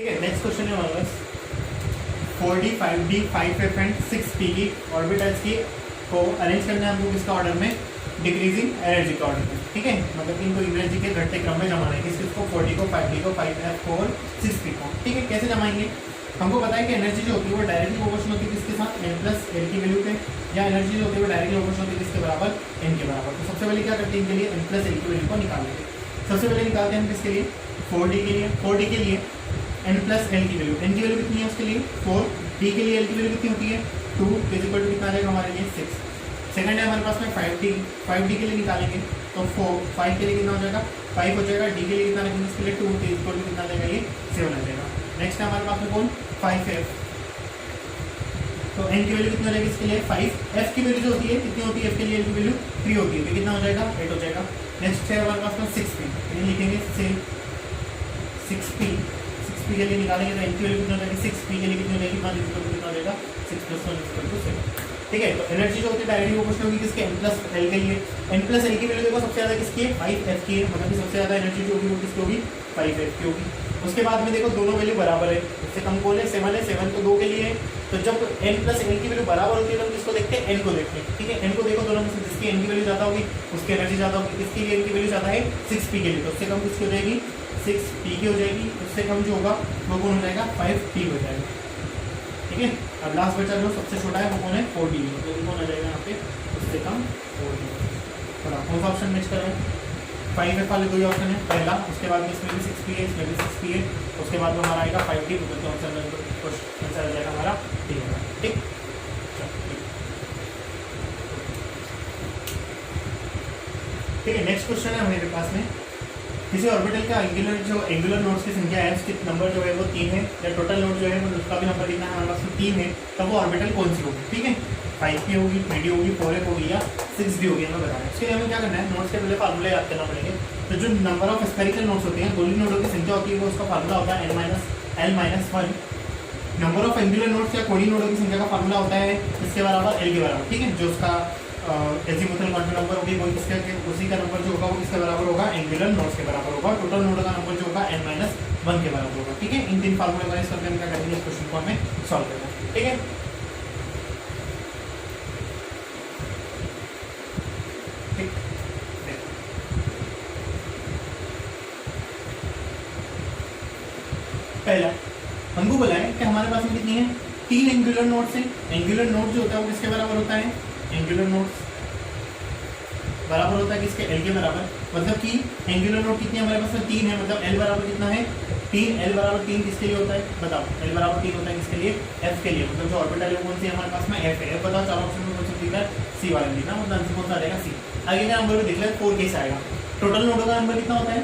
ठीक है, next question है हमारे पास 4D 5D 5F and 6P की ऑर्बिटल्स की को अरेंज करना है हमको किसका ऑर्डर में, डिक्रीजिंग एनर्जी के ऑर्डर में। ठीक है, मतलब इनको एनर्जी के घटते क्रम में जमाना है, किसको 4D को 5D को 5F को और 6P को। ठीक है, कैसे जमाएंगे, हमको पता है कि एनर्जी जो होती है वो डायरेक्टली प्रोपोर्शनल होती है किसके साथ, n प्लस एल की वैल्यू पे, या एनर्जी जो होती है वो डायरेक्टली प्रोपोर्शनल होती है किसके बराबर, n के बराबर। तो सबसे पहले क्या करते हैं, इनके लिए n प्लस एल की वैल्यू को निकालेंगे। सबसे पहले निकालते हैं हम किसके लिए, 4D के लिए। 4D के लिए n प्लस एल की वैल्यू, n की वैल्यू कितनी है उसके लिए 4, d के लिए एल की वैल्यू कितनी होती है 2, इक्वल टू कितना आ जाएगा हमारे लिए 6। सेकंड है हमारे पास में 5D के लिए निकालेंगे तो 5 के लिए कितना हो जाएगा 5 हो जाएगा, d के लिए कितना रखेंगे इसके लिए 2, तो इक्वल टू कितना आ जाएगा ये 7 आ जाएगा। नेक्स्ट है हमारे पास में कौन 5F, तो n की वैल्यू कितनी हो जाएगी इसके लिए 5, f की वैल्यू जो होती है कितनी होती है, f के लिए l की वैल्यू 3 होती है, तो कितना हो जाएगा 8 हो जाएगा। नेक्स्ट है हमारे पास में 6P, ये लिखेंगे सेम 6P के लिए निकालेंगे तो n की वैल्यू कितनी हो जाएगी 6P के लिए कितनी हो जाएगी 1 इक्वल टू कितना हो जाएगा 6 + 1 = 7। ठीक है, तो एनर्जी जो होती है डायरेक्टली प्रोपोर्शनल होगी किसके, n प्लस एल के लिए। n प्लस एल की वैल्यू देखो सबसे ज्यादा किसकी है 5F की है, मतलब कि सबसे ज्यादा एनर्जी जो होगी वो किसकी होगी 5F की होगी। उसके बाद में देखो दोनों वैल्यू बराबर है, इससे कम कौन है 7 है, 7 तो 2 के लिए है, तो जब n प्लस एल की वैल्यू बराबर होती है तो हम किसको देखते हैं, n को देखते हैं। ठीक है, n को देखो दोनों में से जिसकी n की वैल्यू ज्यादा होगी उसकी एनर्जी ज्यादा होगी, किसकी n की वैल्यू ज्यादा है 6P के लिए, तो उससे कम किसकी हो जाएगी 6P की हो जाएगी, उससे कम जो होगा वो कौन हो जाएगा 5P हो जाएगा। ठीक है, अब लास्ट बचा जो सबसे छोटा है वो कौन है 4D, तो कौन आ जाएगा यहाँ पे उससे कम 4D। थोड़ा कौन सा ऑप्शन मैच कर रहे हैं, 5F वाले 2 ही ऑप्शन है पहला, उसके बाद में इसमें भी 6P है, इसमें भी 6P है, उसके बाद में हमारा आएगा 5D, तो आंसर आ जाएगा हमारा ठीक है। ठीक, ठीक है, नेक्स्ट क्वेश्चन है हमारे पास में, किसी ऑर्बिटल का एंगुलर नोड्स की संख्या है, उसकी नंबर जो है वो 3 है, या टोटल नोड जो है वो उसका भी नंबर कितना है हमारे पास 3 है, तब वो ऑर्बिटल कौन सी होगी। ठीक है, 5P होगी, 3D होगी, 4F होगी या 6D होगी, हमें बताना है। इसके लिए हमें क्या करना है, नोड्स के पहले फार्मूले याद करना पड़ेंगे। तो जो नंबर ऑफ स्फेरिकल नोड्स होते हैं, गोली नोडों की संख्या होती है, वो उसका फार्मूला होता है n-l-1। Number of angular nodes या कोडी नोडों की संख्या का फार्मूला होता है इसके बराबर l के बराबर। ठीक है, जो उसका एजीमुथल क्वांटम नंबर होगी वो किसका, उसी का नंबर जो होगा वो किसके बराबर होगा, एंगुलर नोड्स के बराबर होगा। टोटल नोड का नंबर जो होगा n-1 के बराबर होगा। ठीक है, इन 3 फार्मूले का इस्तेमाल करके क्या करेंगे, इस क्वेश्चन को हमें सॉल्व करना है। ठीक है, पहला हमको बोला है कि हमारे पास में कितनी है 3 एंगुलर नोड्स हैं। एंगुलर नोड जो होता है वो किसके बराबर होता है, एंगुलर नोड्स बराबर होता है किसके, l के बराबर। मतलब कि एंगुलर नोड कितनी हमारे पास में 3 है, मतलब l बराबर कितना है 3, l बराबर 3 किसके लिए होता है बताओ, l बराबर 3 होता है किसके लिए, f के लिए। मतलब जो ऑर्बिटल है कौन सी हमारे पास में f है, बताओ चार ऑप्शन में कौन सा दिख रहा है, c वाला दिख रहा है, मतलब आंसर कौन सा आ जाएगा c। आगे का नंबर भी देख ले 4 कैसे आएगा, टोटल नोडों का नंबर कितना होता है,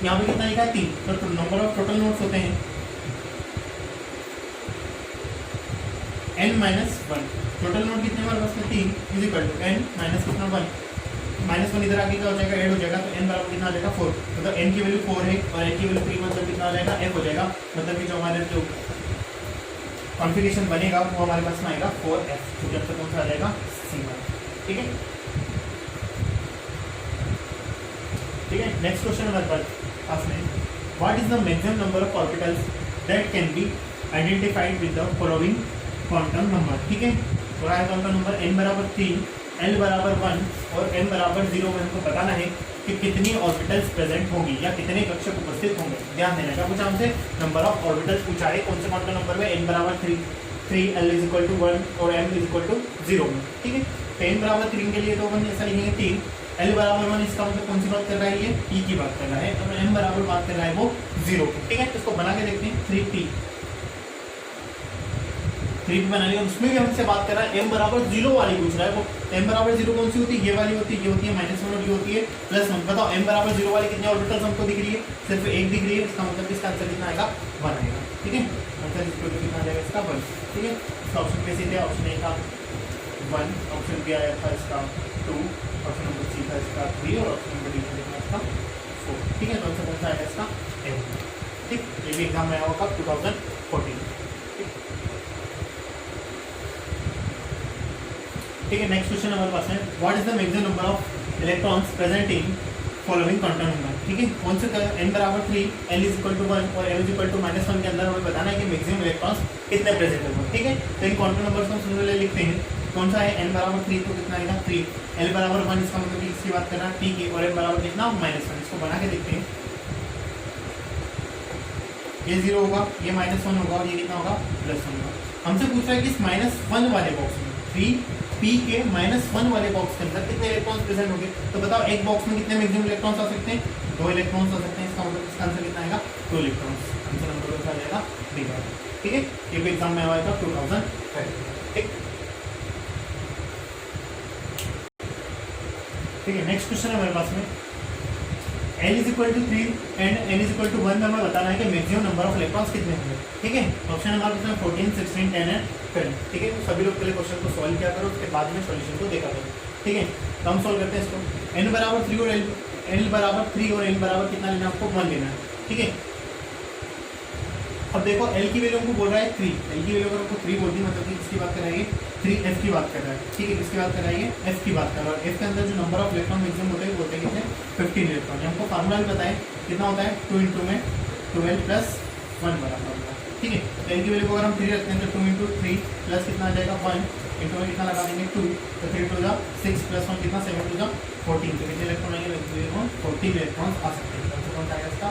यहाँ पे कितना लिखा है 3, तो नंबर ऑफ टोटल नोड्स होते हैं n-1। टोटल नोड कितने हमारे पास में 3 is equal to n minus कितना 1, -1 इधर आगे क्या हो जाएगा ऐड हो जाएगा, तो n बराबर कितना आ जाएगा 4, मतलब n की वैल्यू 4 है और n की वैल्यू 3, मतलब कितना आ जाएगा f हो जाएगा। मतलब कि जो हमारे जो कॉन्फ़िगरेशन बनेगा वो हमारे पास में आएगा 4f, तो जब तक कौन सा आ जाएगा c वाला। ठीक है, ठीक है, नेक्स्ट क्वेश्चन हमारे पास में, what is the maximum number of orbitals that can be identified with the following quantum number. ठीक है, तो है क्वांटम नंबर n बराबर 3, l बराबर 1 और m बराबर 0 में हमको बताना है कि कितनी ऑर्बिटल्स प्रेजेंट होंगी या कितने कक्षक उपस्थित होंगे। ध्यान देना का कुछ हमसे नंबर ऑफ ऑर्बिटल्स पूछा है, कौन से क्वांटम नंबर में, n बराबर 3, l = 1 और m = 0 में। ठीक है, तो n बराबर 3 के लिए तो अपन ऐसा लिखेंगे 3, l बराबर 1, इसका मतलब कौन सी बात कर रहा है, ये p की बात कर रहा है, और m बराबर बात कर रहा है वो 0। ठीक है, तो इसको बना के देखते हैं 3p बना लिया, उसमें भी हमसे बात कर रहा है m बराबर 0 वाली पूछ रहा है। वो m बराबर 0 कौन सी होती है, ये वाली होती है, ये होती है -1 और ये होती है +1। बताओ m बराबर 0 वाली कितने ऑर्बिटल्स हमको दिख रही है, सिर्फ एक दिख रही है, इसका मतलब इसका आंसर कितना आएगा 1 आएगा। ठीक है, आंसर इसको कितना आ जाएगा इसका 1। ठीक है, इसका ऑप्शन कैसे थे, ऑप्शन ए था 1, ऑप्शन बी आया था इसका 2, ऑप्शन नंबर सी था इसका 3 और ऑप्शन नंबर डी था इसका 4। ठीक है, तो आंसर कौन सा आएगा इसका ए। ठीक, ये भी एग्जाम में आया होगा 2014। ठीक है, नेक्स्ट क्वेश्चन हमारे पास है, what is the maximum number of electrons present in following quantum number. ठीक है, कौन सा n बराबर 3, l इज इक्वल टू 1 और l इज इक्वल टू -1 के अंदर हमें बताना है कि मैक्सिमम इलेक्ट्रॉन्स कितने प्रेजेंट होंगे। ठीक है, तो इन क्वांटम नंबर्स को हम सिमिलरली लिखते हैं। कौन सा है, n बराबर 3 तो कितना आएगा 3, l बराबर 1 इसका मतलब इसकी बात करना p की, और n बराबर कितना -1। इसको बना के देखते हैं, ये 0 होगा, ये -1 होगा और ये कितना होगा +1 होगा। हमसे पूछ रहा है कि इस -1 वाले बॉक्स में 3p के -1 वाले बॉक्स के अंदर कितने इलेक्ट्रॉन्स प्रेजेंट होंगे। तो बताओ एक बॉक्स में कितने मैक्सिमम इलेक्ट्रॉन्स आ सकते हैं, 2 इलेक्ट्रॉन्स आ सकते हैं। इसका मतलब इसका आंसर कितना आएगा 2 इलेक्ट्रॉन्स। आंसर नंबर आ जाएगा डी। ठीक है, ये भी एग्जाम में आया था 2013। ठीक है, नेक्स्ट क्वेश्चन है हमारे पास में n is equal to 3 and n is equal to 1 में हमें बताना है कि मैक्सिमम नंबर ऑफ इलेक्ट्रॉन्स कितने होंगे। ठीक है, ऑप्शन हमारे पास में 14, 16, 10 एंड 12। ठीक है, तो सभी लोग पहले क्वेश्चन को सॉल्व किया करो, उसके बाद में सॉल्यूशन को देखा करो। ठीक है, तो हम सॉल्व करते हैं इसको। n बराबर 3 और l बराबर 3 और n बराबर कितना लेना है आपको 1 लेना है। ठीक है, अब देखो l की वैल्यू हमको बोल रहा है 3, l की वैल्यू अगर हमको 3 बोल दी मतलब कि किसकी बात कराएंगे 3f की बात कर रहा है। ठीक है, किसकी बात कराएंगे f की बात कर रहा है। f के अंदर जो नंबर ऑफ इलेक्ट्रॉन मैक्सिमम होते हैं वो होते हैं कितने 15 इलेक्ट्रॉन। हमको फार्मूला भी बताएं कितना होता है 2 इंटू में 12 प्लस 1 बराबर होगा। ठीक है, तो l की वैल्यू को अगर हम 3 रखते हैं तो 2 इंटू 3 प्लस कितना आ जाएगा 1 इंटू में कितना लगा देंगे 2, तो 3 टू 6 प्लस 1 कितना 7 टू 14। तो कितने इलेक्ट्रॉन आएंगे 14 इलेक्ट्रॉन आ सकते हैं। तो कौन सा आएगा इसका,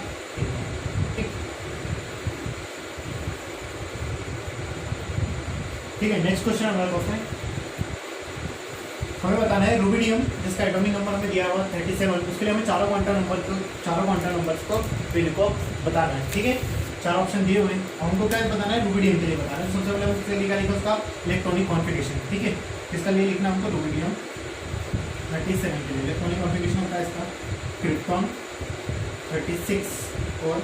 ठीक है। नेक्स्ट क्वेश्चन हमारे पास में हमें बताना है रुबिडियम जिसका एटॉमिक नंबर हमें दिया हुआ 37, उसके लिए हमें चारों क्वांटम नंबर्स को वैल्यू को बताना है। ठीक है, 4 ऑप्शन दिए हुए हैं, हमको क्या बताना है रुबिडियम के लिए बताना है। सबसे पहले उसके लिए लिखा उसका इलेक्ट्रॉनिक कॉन्फिगरेशन। ठीक है, इसका लिए लिखना हमको रुबिडियम 37 के लिए इलेक्ट्रॉनिक कॉन्फिगरेशन होता है इसका क्रिप्टॉन 36 और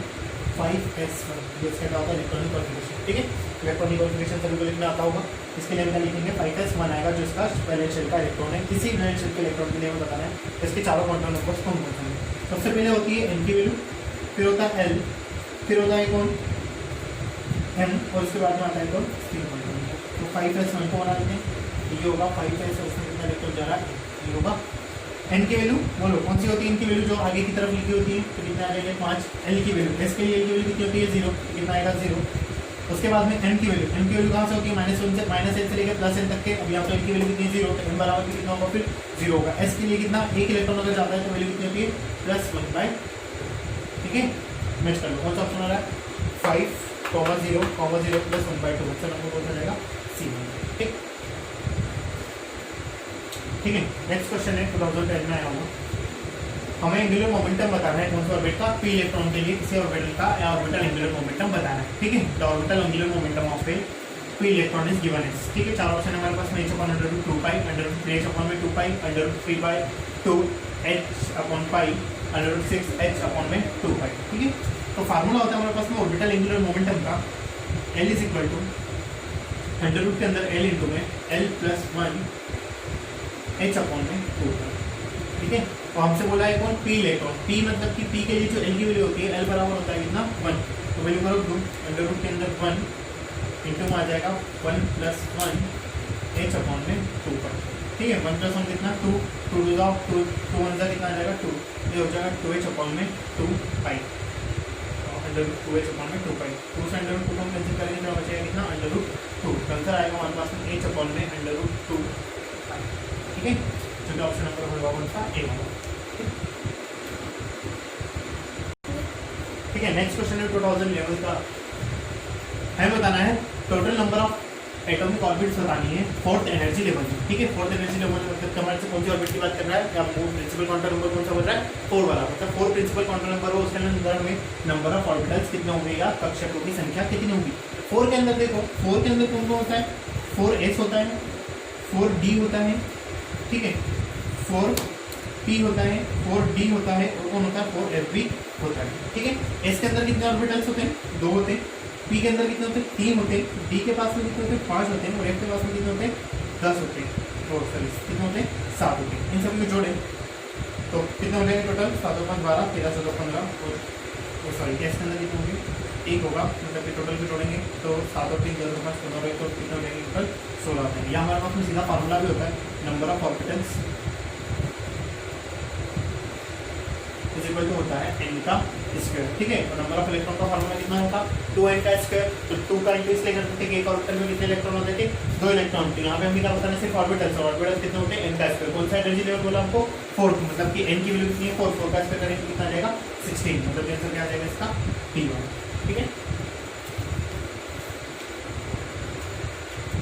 5s1, जो इसका क्या होता है इलेक्ट्रॉनिक कॉन्फिगरेशन। ठीक है, इलेक्ट्रॉनिक कॉन्फिगरेशन सभी को लिखना आता होगा। इसके लिए हम क्या लिखेंगे 5s1 आएगा जो इसका वैलेंस शेल का इलेक्ट्रॉन है। किसी वैलेंस शेल के इलेक्ट्रॉन के लिए हमें बताना है इसके चारों क्वांटम नंबर्स कौन कौन से हैं। सबसे पहले होती है n की वैल्यू, फिर होता है l, फिर होता है कौन m, और उसके बाद में आता है कौन 3 क्वांटम नंबर। तो 5s1 को बना देते हैं, ये होगा 5s, उसमें कितना इलेक्ट्रॉन जा रहा है, ये होगा n की वैल्यू। बोलो कौन सी होती है n की वैल्यू, जो आगे की तरफ लिखी होती है, तो कितना आ जाएगा 5। l की वैल्यू, s के लिए l की वैल्यू कितनी होती है 0, कितना आएगा 0। उसके बाद में m की वैल्यू कहाँ से होती है -1 से -n से लेकर +n तक के। अब यहाँ पर l की वैल्यू कितनी 0, तो m बराबर कितना होगा फिर 0 होगा। s के लिए कितना 1 इलेक्ट्रॉन अगर जाता है तो वैल्यू कितनी होती है +1/। ठीक है, मैच कर लो कौन सा ऑप्शन आ रहा है 5, 0, 0 + 1/2। ऑप्शन नंबर कौन सा जाएगा C1। ठीक, ठीक है। नेक्स्ट क्वेश्चन है 2010 में आया होगा, हमें एंगुलर मोमेंटम बताना है कौन सा ऑर्बिट का, p इलेक्ट्रॉन के लिए किसी ऑर्बिटल का ऑर्बिटल एंगुलर मोमेंटम बताना है। ठीक है, the orbital angular momentum of A p electron is given is. ठीक है, 4 ऑप्शन हमारे पास में h/√2π, √3h/2π, √3/2 h/π, √6h/2π। ठीक है, तो फार्मूला होता है हमारे पास में ऑर्बिटल एंगुलर मोमेंटम का, l इज इक्वल टू √ के अंदर l इंटू में l + 1 h/2। ठीक है, तो हमसे बोला है कौन p इलेक्ट्रॉन, p मतलब कि p के लिए जो l की वैल्यू होती है l बराबर होता है कितना 1, तो वैल्यू करो 2, √ के अंदर 1 इंटू में आ जाएगा 1 + 1 h/2 पर। ठीक है, 1 + 1 कितना 2, 2 2 2 2 1 कितना आ जाएगा 2, ये हो जाएगा 2h/2π, √2h/2π। 2 से √2 को कैंसिल करेंगे तो बचेगा कितना √2, आंसर आएगा हमारे पास में h/2π। ठीक है, जो ऑप्शन नंबर होगा कौन सा ए होगा। ठीक है, नेक्स्ट क्वेश्चन है 2011 का, हमें बताना है total number of atomic orbits बतानी है 4th एनर्जी लेवल में। ठीक है, 4th एनर्जी लेवल मतलब हमारे से कौन सी ऑर्बिट की बात कर रहा है, या प्रिंसिपल क्वांटम नंबर कौन सा बोल रहा है 4 वाला, मतलब 4 प्रिंसिपल क्वांटम नंबर हो, उसके अंदर में नंबर ऑफ ऑर्बिटल्स कितने होंगे या कक्षकों की संख्या कितनी होगी। 4 के अंदर देखो, 4 के अंदर कौन कौन होता है 4s होता है, 4d होता है, ठीक है, 4p होता है, 4d होता है, और कौन होता है 4f भी होता है। ठीक है, s के अंदर कितने ऑर्बिटल्स होते हैं 2 होते हैं, p के अंदर कितने होते हैं 3 होते हैं, d के पास में कितने होते हैं 5 होते हैं, और f के पास में कितने होते हैं 10 होते हैं, और सॉरी कितने होते हैं 7 होते हैं। इन सभी को जोड़ें तो कितने हो जाएंगे टोटल 7 + 5 12, 13 14 15, और सॉरी s के अंदर कितने होंगे 1 होगा, मतलब कि टोटल को जोड़ेंगे तो 7 और 3 10 + 5 15, तो कितने हो जाएंगे टोटल 16 होते हैं। यह हमारे पास में सीधा फार्मूला भी होता है number of orbitals is equal to होता है n का स्क्वायर, ठीक है। और नंबर ऑफ इलेक्ट्रॉन का फॉर्मूला कितना होता, 2n का स्क्वायर। तो 2 का इंटू इसलिए करते थे कि एक ऑर्बिटल में कितने इलेक्ट्रॉन होते थे, 2 इलेक्ट्रॉन होते हैं। यहाँ पे हमें क्या बताना, सिर्फ ऑर्बिटल से, ऑर्बिटल कितने होते हैं, n का स्क्वायर। कौन सा एनर्जी लेवल बोला हमको, 4, मतलब कि n की वैल्यू कितनी है, 4, 4 का स्क्वायर करेंगे तो कितना आ जाएगा, 16, मतलब आंसर क्या आ जाएगा इसका, T1, ठीक है।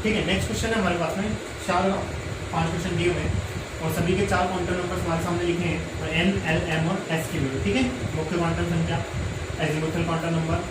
ठीक है, नेक्स्ट क्वेश्चन है हमारे पास में 5 क्वेश्चन दिए हुए हैं और सभी के 4 क्वांटम नंबर्स हमारे सामने लिखे हैं, n, l, m और s की वैल्यू, ठीक है। मुख्य क्वांटम संख्या, azimuthal quantum number,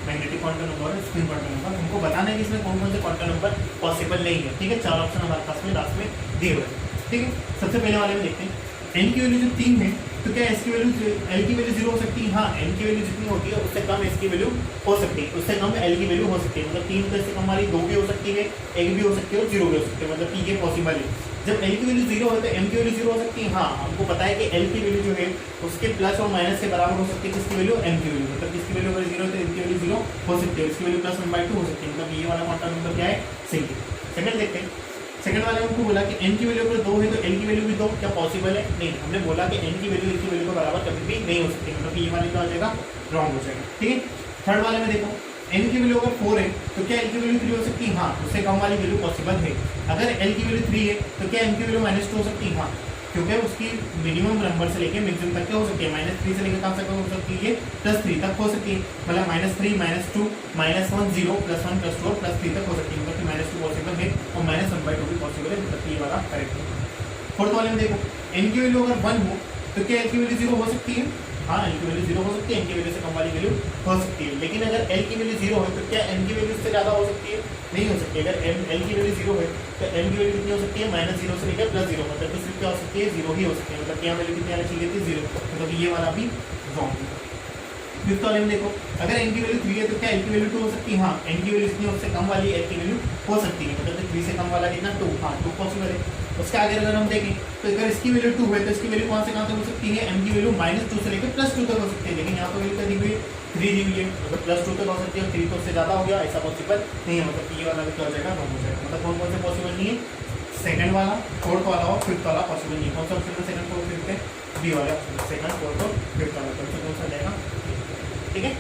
magnetic quantum number और स्पिन क्वांटम नंबर। हमको बताना है कि इसमें कौन कौन से क्वांटम नंबर पॉसिबल नहीं है, ठीक है। 4 ऑप्शन हमारे पास में लास्ट में दिए हुए हैं, ठीक है। सबसे पहले वाले में देखते हैं, n की वैल्यू जो 3 है तो क्या s की वैल्यू, l की वैल्यू 0 हो सकती है, हाँ। n की वैल्यू जितनी होती है उससे कम s की वैल्यू हो सकती है, उससे कम l की वैल्यू हो सकती है। मतलब 3 तो इससे कम वाली 2 भी हो सकती है, 1 भी हो सकती है और 0 भी हो सकती है, मतलब कि ये पॉसिबल है। जब l की वैल्यू 0 है तो m की वैल्यू 0 हो सकती है, हाँ। हमको पता है कि l की वैल्यू जो है उसके प्लस और माइनस के बराबर हो सकती है, किसकी वैल्यू, m की वैल्यू। मतलब किसकी वैल्यू अगर 0 है तो m की वैल्यू 0 हो सकती है, इसकी वैल्यू प्लस 1/2 हो सकती है। मतलब ये वाला क्वांटम नंबर क्या है, सही। सेकंड देखते हैं, सेकंड वाले में हमको बोला कि n की वैल्यू अगर 2 है तो l की वैल्यू भी 2, क्या पॉसिबल है, नहीं। हमने बोला कि n की वैल्यू l की वैल्यू के बराबर कभी भी नहीं हो सकती, मतलब ये वाले क्या हो जाएगा, रॉन्ग हो जाएगा, ठीक है। थर्ड वाले में देखो, n की वैल्यू अगर 4 है तो क्या l की वैल्यू 3 हो सकती है, हाँ। उससे कम वाली वैल्यू पॉसिबल है। अगर l की वैल्यू 3 है तो क्या m की वैल्यू -2 हो सकती है, हाँ। क्योंकि उसकी मिनिमम नंबर से लेके मैक्सिमम तक क्या हो सकती है, -3 से लेकर कहाँ तक हो सकती है, +3 तक हो सकती है। मतलब -3, -2, -1, 0, +1, +2 और +3 तक हो सकती है। मतलब कि -2 पॉसिबल है और -1/2 भी पॉसिबल है, मतलब ये वाला करेक्ट है। फोर्थ वाले में देखो, n की वैल्यू अगर 1 हो तो क्या l की वैल्यू 0 हो सकती है, हाँ। l की वैल्यू 0 हो सकती है, n की वैल्यू से कम वाली वैल्यू हो सकती है। लेकिन अगर l की वैल्यू 0 है तो क्या n की वैल्यू उससे ज़्यादा हो सकती है, नहीं हो सकती। अगर l की वैल्यू 0 है तो m की वैल्यू कितनी हो सकती है, -0 से लेकर +0, मतलब कि सिर्फ क्या हो सकती है, 0 ही हो सकती है। मतलब यहाँ वैल्यू कितनी आनी चाहिए थी, 0, मतलब ये वाला भी रॉन्ग है। फिफ्थ वाले में देखो, अगर n की वैल्यू 3 है तो क्या l की वैल्यू 2 हो सकती है, हाँ। n की वैल्यू जितनी उससे कम वाली l की वैल्यू हो सकती है, मतलब 3 से कम वाला कितना, 2, हाँ 2 पॉसिबल है। उसके आगे अगर हम देखें तो अगर इसकी वैल्यू 2 है तो इसकी वैल्यू कौन से कहाँ तक हो सकती है, m की वैल्यू -2 से लेकर +2 तक हो सकती है। लेकिन यहाँ पर वैल्यू क्या दी हुई है, 3 दी हुई है, मतलब +2 तक हो सकती है और 3 तो उससे ज़्यादा हो गया, ऐसा पॉसिबल नहीं है। मतलब ये वाला भी क्या हो जाएगा, रॉन्ग हो जाएगा। मतलब कौन कौन से पॉसिबल नहीं है, सेकंड वाला, फोर्थ वाला और फिफ्थ वाला पॉसिबल नहीं है। कौन सा ऑप्शन है, सेकंड, फोर्थ, फिफ्थ है, बी वाला ऑप्शन, सेकंड, फोर्थ और फिफ्थ वाला। कौन सा जाएगा, ठीक है।